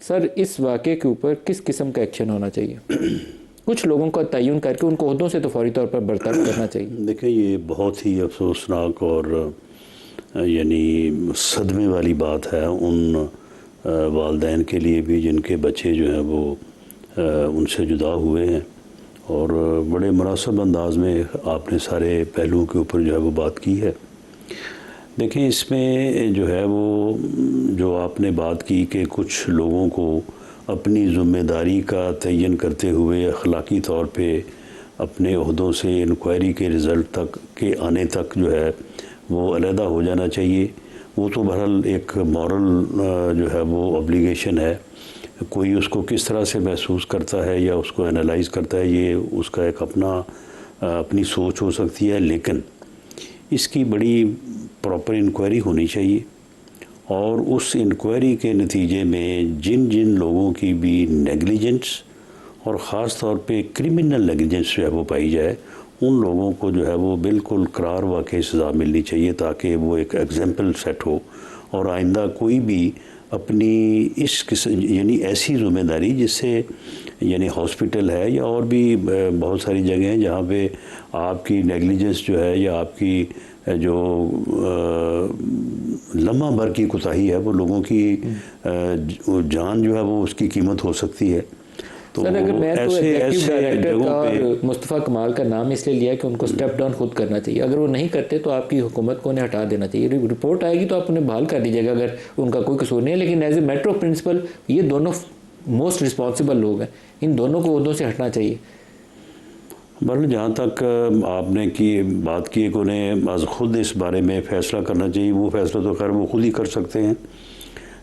Sir, इस वाक़े के ऊपर किस किस्म का एक्शन होना चाहिए? कुछ लोगों का तयन करके उनको ओहदों से तो फौरी तौर पर बर्ताव करना चाहिए। देखिए, ये बहुत ही अफसोसनाक और यानी सदमे वाली बात है उन वालिदैन के लिए भी जिनके बच्चे जो हैं वो उनसे जुदा हुए हैं। और बड़े मुनासिब अंदाज में आपने सारे पहलुओं के ऊपर जो है वो बात की है। देखें, इसमें जो है वो जो आपने बात की कि कुछ लोगों को अपनी ज़िम्मेदारी का तयन करते हुए अखलाकी तौर पे अपने ओहदों से इंक्वायरी के रिज़ल्ट तक के आने तक जो है वो अलहदा हो जाना चाहिए। वो तो बहरहाल एक मॉरल जो है वो ऑब्लिगेशन है। कोई उसको किस तरह से महसूस करता है या उसको एनालाइज़ करता है, ये उसका एक अपनी सोच हो सकती है, लेकिन इसकी बड़ी प्रॉपर इंक्वायरी होनी चाहिए। और उस इंक्वायरी के नतीजे में जिन जिन लोगों की भी नेगलिजेंस और ख़ास तौर पे क्रिमिनल नेगलिजेंस जो है वो पाई जाए, उन लोगों को जो है वो बिल्कुल करार वाक़ई सज़ा मिलनी चाहिए, ताकि वो एक एग्जाम्पल सेट हो और आइंदा कोई भी अपनी इस किस्म यानी ऐसी ज़िम्मेदारी जिससे यानी हॉस्पिटल है या और भी बहुत सारी जगह हैं जहाँ पे आपकी नेगलिजेंस जो है या आपकी जो लम्हा भर की कोताही है वो लोगों की जान जो है वो उसकी कीमत हो सकती है। तो सर, अगर मैं तो एग्जीक्यूटिव डायरेक्टर का और मुस्तफ़ा कमाल का नाम इसलिए लिया कि उनको स्टेप डाउन खुद करना चाहिए। अगर वो नहीं करते तो आपकी हुकूमत को उन्हें हटा देना चाहिए। रिपोर्ट आएगी तो आप उन्हें बहाल कर दीजिएगा अगर उनका कोई कसूर नहीं है, लेकिन as a matter of principle ये दोनों मोस्ट रिस्पॉन्सिबल लोग हैं, इन दोनों को उहदों से हटना चाहिए। बहरहाल जहाँ तक आपने बात की कि उन्हें आज खुद इस बारे में फ़ैसला करना चाहिए, वो फ़ैसला तो खैर वो खुद ही कर सकते हैं,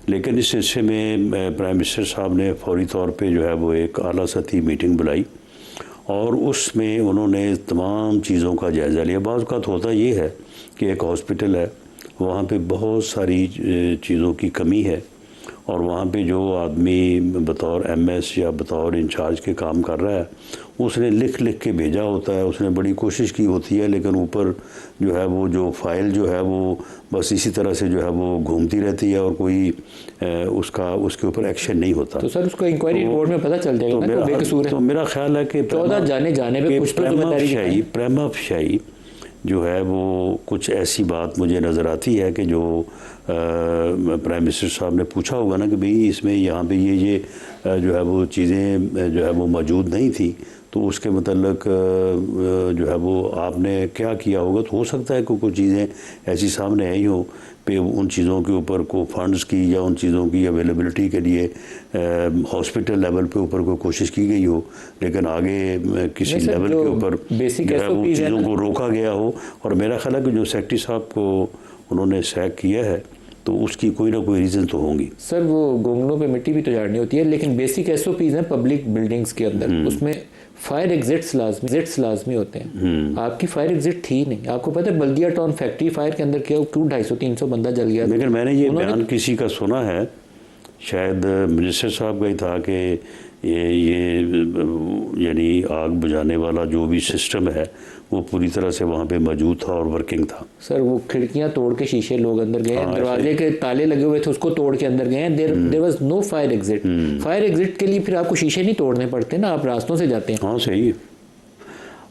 लेकिन इस सिलसिले में प्राइम मिनिस्टर साहब ने फौरी तौर पे जो है वो एक आला सतही मीटिंग बुलाई और उसमें उन्होंने तमाम चीज़ों का जायज़ा लिया। बाज़ औक़ात होता ये है कि एक हॉस्पिटल है, वहाँ पे बहुत सारी चीज़ों की कमी है और वहाँ पे जो आदमी बतौर MS या बतौर इंचार्ज के काम कर रहा है उसने लिख लिख के भेजा होता है, उसने बड़ी कोशिश की होती है, लेकिन ऊपर जो है वो जो फाइल जो है वो बस इसी तरह से जो है वो घूमती रहती है और कोई उसके ऊपर एक्शन नहीं होता। तो सर उसको इंक्वायरी रिपोर्ट में पता चल जाएगा ना कि बेकसूर है। तो मेरा ख्याल है कि 14 जाने पे कुछ तो जिम्मेदारी प्रेमा फ़शाई जो है वो कुछ ऐसी बात मुझे नज़र आती है कि जो प्राइम मिनिस्टर साहब ने पूछा होगा ना कि भाई इसमें यहाँ पे ये जो है वो चीज़ें जो है वो मौजूद नहीं थी, तो उसके मतलब जो है वो आपने क्या किया होगा। तो हो सकता है कि कुछ चीज़ें ऐसी सामने आई हो पे उन चीज़ों के ऊपर को फंड्स की या उन चीज़ों की अवेलेबिलिटी के लिए हॉस्पिटल लेवल पे ऊपर कोई कोशिश की गई हो, लेकिन आगे किसी लेवल के ऊपर जो है वो चीज़ों को रोका गया हो। और मेरा ख्याल है कि जो सेक्रेटरी साहब को उन्होंने सैक किया है तो उसकी कोई ना कोई रीज़न तो होंगी। सर वो गोंगलों पे मिट्टी भी तो झाड़नी होती है, लेकिन बेसिक SOPs हैं पब्लिक बिल्डिंग्स के अंदर, उसमें फायर एग्जिट्स लाजमी होते हैं। आपकी फायर एग्जिट थी नहीं। आपको पता है बल्दिया टाउन फैक्ट्री फायर के अंदर क्यों 200-300 बंदा जल गया। लेकिन मैंने ये बयान किसी का सुना है, शायद मिनिस्टर साहब का ही था, कि ये यानी आग बुझाने वाला जो भी सिस्टम है वो पूरी तरह से वहाँ पे मौजूद था और वर्किंग था। सर वो खिड़कियाँ तोड़ के शीशे लोग अंदर गए, दरवाजे के ताले लगे हुए थे उसको तोड़ के अंदर गए। There was no fire exit. Fire exit के लिए फिर आपको शीशे नहीं तोड़ने पड़ते ना, आप रास्तों से जाते हैं। हाँ सही है।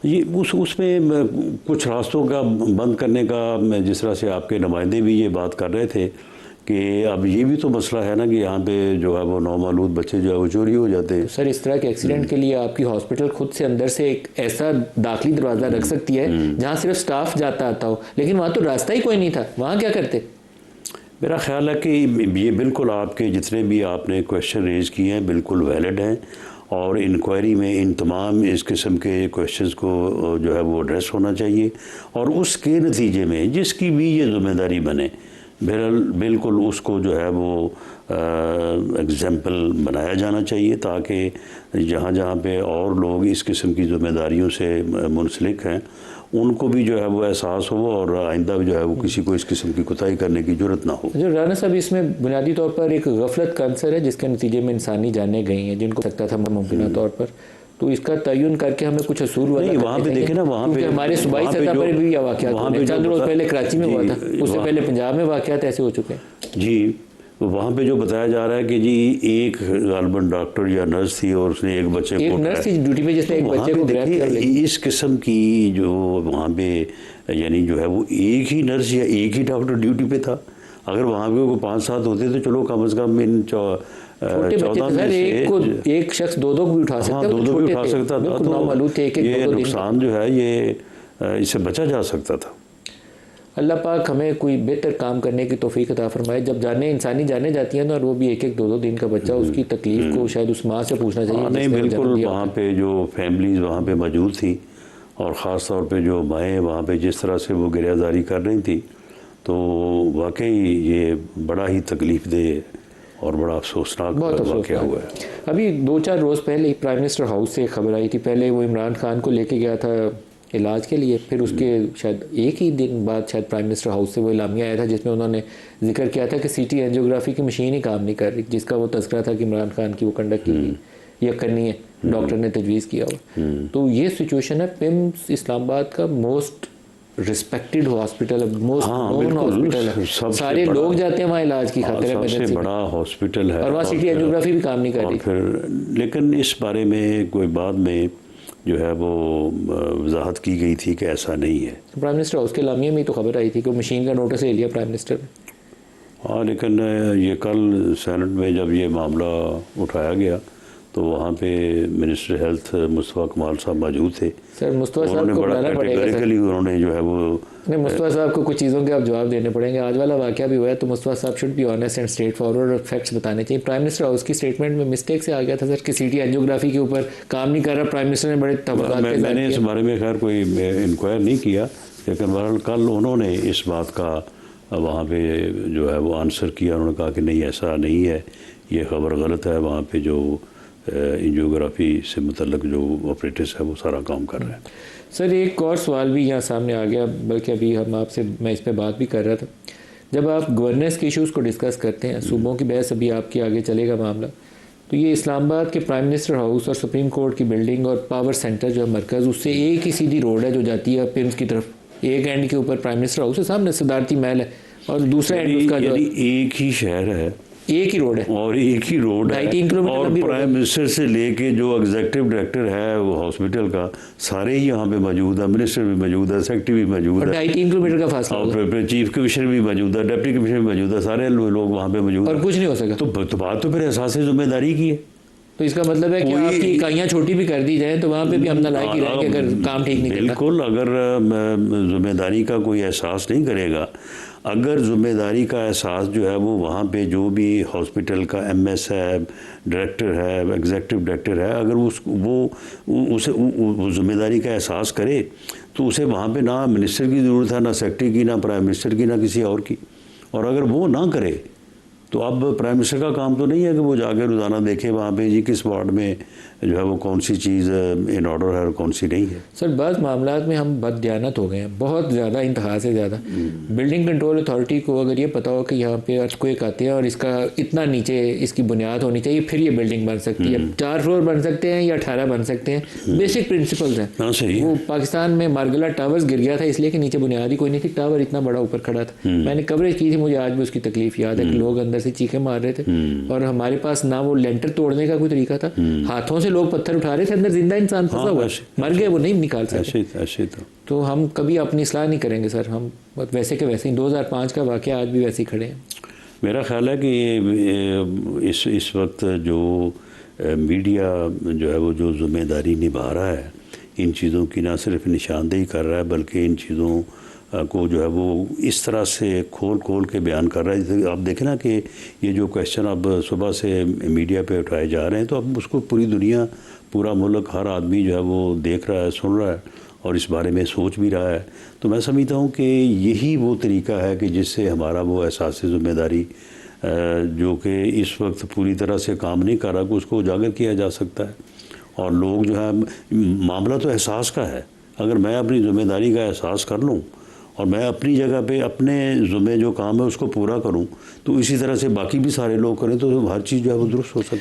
ये उसमें कुछ रास्तों का बंद करने का, जिस तरह से आपके नुमाइंदे भी ये बात कर रहे थे कि अब ये भी तो मसला है ना कि यहाँ पे जो है वो नौमालूद बच्चे जो है वो चोरी हो जाते हैं। सर इस तरह के एक्सीडेंट के लिए आपकी हॉस्पिटल खुद से अंदर से एक ऐसा दाखिली दरवाज़ा रख सकती है जहाँ सिर्फ स्टाफ जाता आता हो, लेकिन वहाँ तो रास्ता ही कोई नहीं था, वहाँ क्या करते? मेरा ख्याल है कि ये बिल्कुल आपके जितने भी आपने क्वेश्चन रेज किए हैं बिल्कुल वैलिड हैं और इंक्वायरी में इन तमाम इस किस्म के क्वेश्चंस को जो है वो एड्रेस होना चाहिए और उसके नतीजे में जिसकी भी ये ज़िम्मेदारी बने बिल्कुल उसको जो है वो एग्जाम्पल बनाया जाना चाहिए, ताकि जहाँ जहाँ पे और लोग इस किस्म की ज़िम्मेदारियों से मुंसलिक हैं उनको भी जो है वो एहसास हो और आइंदा भी जो है वो किसी को इस किस्म की कोताही करने की ज़रूरत ना हो। जो राना साहब, इसमें बुनियादी तौर पर एक गफलत का अंसर है जिसके नतीजे में इंसानी जानें गई हैं जिनको सकता था मुमकिन तौर पर, तो इसका तयन करके हमें कुछ असूल नहीं वहाँ पे देखे ना, वहाँ पे हमारे सूबाई सतह पर भी वाक़यात, चंद रोज़ पहले कराची में हुआ था, उससे पहले पंजाब में वाक़यात ऐसे हो चुके हैं। जी वहाँ पे जो बताया जा रहा है कि जी एक गालबन डॉक्टर या नर्स थी और उसने एक बच्चे को, एक नर्स थी ड्यूटी पे जिसने एक बच्चे को ग्रैब किया। इस किस्म की जो वहाँ पे यानी जो है वो एक ही नर्स या एक ही डॉक्टर ड्यूटी पे था। अगर वहाँ पे कोई 5-7 होते तो चलो कम से कम इन 14 में से एक शख्स दो को भी उठा सकता हाँ, दो भी उठा सकता था। तो ये नुकसान जो है ये इससे बचा जा सकता था। अल्लाह पाक हमें कोई बेहतर काम करने की तौफीक अता फरमाए। जब इंसानी जाने जाती हैं ना, और वो भी एक 2-2 दिन का बच्चा, उसकी तकलीफ को शायद उस माँ से पूछना चाहिए। नहीं बिल्कुल, वहाँ पे जो फैमिलीज वहाँ पे मौजूद थी और ख़ास तौर पे जो माएँ वहाँ पे जिस तरह से वो गिरफ्तारी कर रही थी, तो वाकई ये बड़ा ही तकलीफ दे और बड़ा अफसोसनाक वाक़या हुआ है। अभी 2-4 रोज़ पहले ही प्राइम मिनिस्टर हाउस से खबर आई थी। पहले वो इमरान खान को लेके गया था इलाज के लिए, फिर उसके शायद एक ही दिन बाद शायद प्राइम मिनिस्टर हाउस से वो इलामिया आया था जिसमें उन्होंने जिक्र किया था कि सीटी एंजियोग्राफी की मशीन ही काम नहीं कर रही, जिसका वो तज़किरा था कि इमरान खान की वो कंडक्ट की या करनी है, डॉक्टर ने तजवीज़ किया हुआ। तो ये सिचुएशन है। पिम्स इस्लामाबाद का मोस्ट रिस्पेक्टेड हॉस्पिटल है, मोस्ट नोन हॉस्पिटल है, सारे लोग जाते हैं वहाँ इलाज की खातिर। सबसे बड़ा हॉस्पिटल है और वहाँ सीटी एंजियोग्राफी भी काम नहीं कर रही। फिर लेकिन इस बारे में कोई बाद में जो है वो वजाहत की गई थी कि ऐसा नहीं है। प्राइम मिनिस्टर हाउस के लामिया में तो खबर आई थी कि मशीन का नोटिस ले लिया प्राइम मिनिस्टर ने। हाँ, लेकिन ये कल सेनेट में जब ये मामला उठाया गया तो वहाँ पे मिनिस्टर हेल्थ मुस्तफ़ा कमाल साहब मौजूद थे। सर मुस्तफ़ा साहब को बुलाना पड़ेगा सर। उन्होंने जो है वो नहीं, मुस्तफ़ा साहब को कुछ चीज़ों के आप जवाब देने पड़ेंगे। आज वाला वाक़या भी हुआ है तो मुस्तफ़ा साहब should be honest and straight forward और फैक्ट्स बताने चाहिए। प्राइम मिनिस्टर हाउस की स्टेटमेंट में मिस्टेक से आ गया था सर कि सीटी एंजियोग्राफी के ऊपर काम नहीं कर रहा। प्राइम मिनिस्टर ने बड़े तबक्कात के साथ मैंने इस बारे में खैर कोई इंक्वायर नहीं किया, लेकिन बहरहाल कल उन्होंने इस बात का वहाँ पे जो है वो आंसर किया। उन्होंने कहा कि नहीं ऐसा नहीं है, ये खबर गलत है। वहाँ पे जो एंजियोग्राफी से मुतल्लक जो ऑपरेटर्स है वो सारा काम कर रहे हैं। सर एक और सवाल भी यहाँ सामने आ गया, बल्कि अभी मैं इस पे बात भी कर रहा था। जब आप गवर्नेंस के इश्यूज़ को डिस्कस करते हैं, सूबों की बहस अभी आपकी आगे चलेगा मामला, तो ये इस्लामाबाद के प्राइम मिनिस्टर हाउस और सुप्रीम कोर्ट की बिल्डिंग और पावर सेंटर जो है मरकज़, उससे एक ही सीधी रोड है जो जाती है पिम्स की तरफ। एक एंड के ऊपर प्राइम मिनिस्टर हाउस है, सामने सदारती महल है, और दूसरा एंड उसका जो एक ही शहर है, एक ही रोड है और एक ही रोड है। 2.5-3 किलोमीटर और प्राइम मिनिस्टर से लेके जो एग्जीक्यूटिव डायरेक्टर है वो हॉस्पिटल का, सारे ही यहाँ पे मौजूद है। मिनिस्टर भी मौजूद है, सेक्रेटरी भी मौजूद है, 2.5-3 किलोमीटर का फासला, और चीफ कमिश्नर भी मौजूद है, डिप्टी कमिश्नर भी मौजूद है, सारे लोग वहाँ पे मौजूद है, और कुछ नहीं हो सका। तो बात तो फिर एहसास जिम्मेदारी की है। तो इसका मतलब है कि आपकी इकाइयाँ छोटी भी कर दी जाए तो वहाँ पे भी हम नालायक ही रहेंगे अगर काम ठीक नहीं करता। बिल्कुल, अगर जिम्मेदारी का कोई एहसास नहीं करेगा, अगर जिम्मेदारी का एहसास जो है वो वहाँ पे जो भी हॉस्पिटल का एमएस है, डायरेक्टर है, एग्जीक्यूटिव डायरेक्टर है, अगर वो जिम्मेदारी का एहसास करे तो उसे वहाँ पे ना मिनिस्टर की ज़रूरत है, ना सेक्रेटरी की, ना प्राइम मिनिस्टर की, ना किसी और की। और अगर वो ना करे तो अब प्राइम मिनिस्टर का काम तो नहीं है कि वो जाके रोज़ाना देखे वहाँ पे जी किस वार्ड में जो है वो कौन सी चीज़ इन ऑर्डर है और कौन सी नहीं है। सर बाज़ मामलात में हम बददियानत हो गए हैं बहुत ज़्यादा, इंतहा से ज़्यादा। बिल्डिंग कंट्रोल अथॉरिटी को अगर ये पता हो कि यहाँ पे अर्थक्वेक आते हैं और इसका इतना नीचे इसकी बुनियाद होनी चाहिए, फिर ये बिल्डिंग बन सकती है। 4 फ्लोर बन सकते हैं या 18 बन सकते हैं, बेसिक प्रिंसिपल्स हैं। हाँ, सही। वो पाकिस्तान में मार्गला टावर्स गिर गया था इसलिए कि नीचे बुनियाद ही कोई नहीं थी, टावर इतना बड़ा ऊपर खड़ा था। मैंने कवरेज की थी, मुझे आज भी उसकी तकलीफ याद है कि लोग अंदर से चीखें मार रहे थे और हमारे पास ना वो लेंटर तोड़ने का कोई तरीका था, हाथों से लोग पत्थर उठा रहे थे, अंदर जिंदा इंसान फंसा हुआ, मर गए, वो नहीं निकाल सकते। तो हम कभी अपनी इस्लाह नहीं करेंगे सर, हम वैसे के वैसे ही 2005 का वाक़या आज भी वैसे ही खड़े हैं। मेरा ख्याल है कि इस वक्त जो मीडिया जो है वो जो जिम्मेदारी निभा रहा है इन चीज़ों की, ना सिर्फ निशानदेही कर रहा है बल्कि इन चीज़ों को जो है वो इस तरह से खोल के बयान कर रहा है। जैसे आप देखें ना कि ये जो क्वेश्चन अब सुबह से मीडिया पे उठाए जा रहे हैं तो अब उसको पूरी दुनिया, पूरा मुल्क, हर आदमी जो है वो देख रहा है, सुन रहा है और इस बारे में सोच भी रहा है। तो मैं समझता हूँ कि यही वो तरीका है कि जिससे हमारा वो एहसास ज़िम्मेदारी जो कि इस वक्त पूरी तरह से काम नहीं कर रहा, कि उसको उजागर किया जा सकता है। और लोग जो है, मामला तो एहसास का है, अगर मैं अपनी ज़िम्मेदारी का एहसास कर लूँ और मैं अपनी जगह पे अपने ज़िम्मे जो काम है उसको पूरा करूं, तो इसी तरह से बाकी भी सारे लोग करें तो हर चीज़ जो है वो दुरुस्त हो सकती है।